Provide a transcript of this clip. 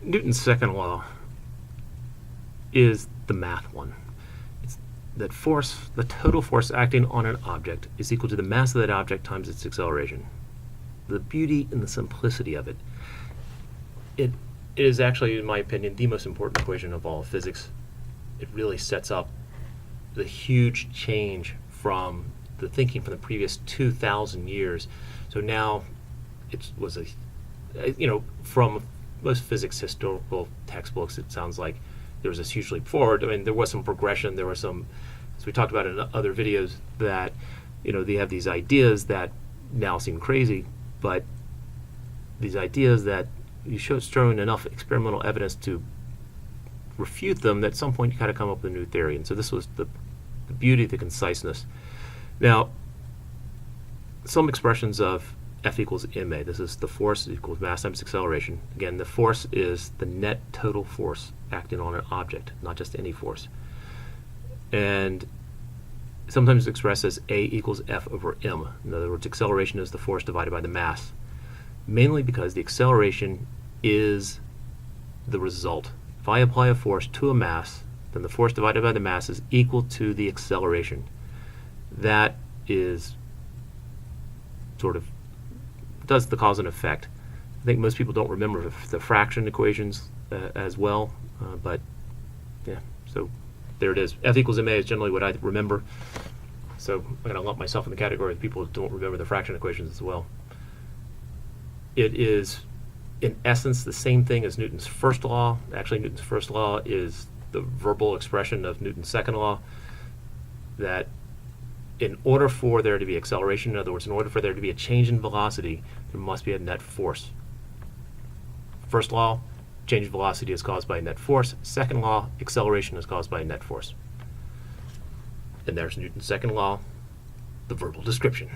Newton's second law is the math one. It's that force, the total force acting on an object, is equal to the mass of that object times its acceleration. The beauty and the simplicity of it. It is actually, in my opinion, the most important equation of all of physics. It really sets up the huge change from the thinking from the previous 2,000 years. So now it was from most physics historical textbooks, it sounds like there was this huge leap forward. I mean, there was some progression. There was some, as we talked about in other videos, that they have these ideas that now seem crazy, but these ideas that you showing enough experimental evidence to refute them, that at some point you kind of come up with a new theory. And so this was the beauty, the conciseness. Now, some expressions of F equals ma. This is the force equals mass times acceleration. Again, the force is the net total force acting on an object, not just any force. And sometimes expressed as A equals F over m. In other words, acceleration is the force divided by the mass, mainly because the acceleration is the result. If I apply a force to a mass, then the force divided by the mass is equal to the acceleration. That is sort of does the cause and effect. I think most people don't remember the fraction equations as well, but yeah, so there it is. F equals ma is generally what I remember. So I'm going to lump myself in the category of people who don't remember the fraction equations as well. It is, in essence, the same thing as Newton's first law. Actually, Newton's first law is the verbal expression of Newton's second law, that in order for there to be acceleration, in other words, in order for there to be a change in velocity, there must be a net force. First law, change in velocity is caused by a net force. Second law, acceleration is caused by a net force. And there's Newton's second law, the verbal description.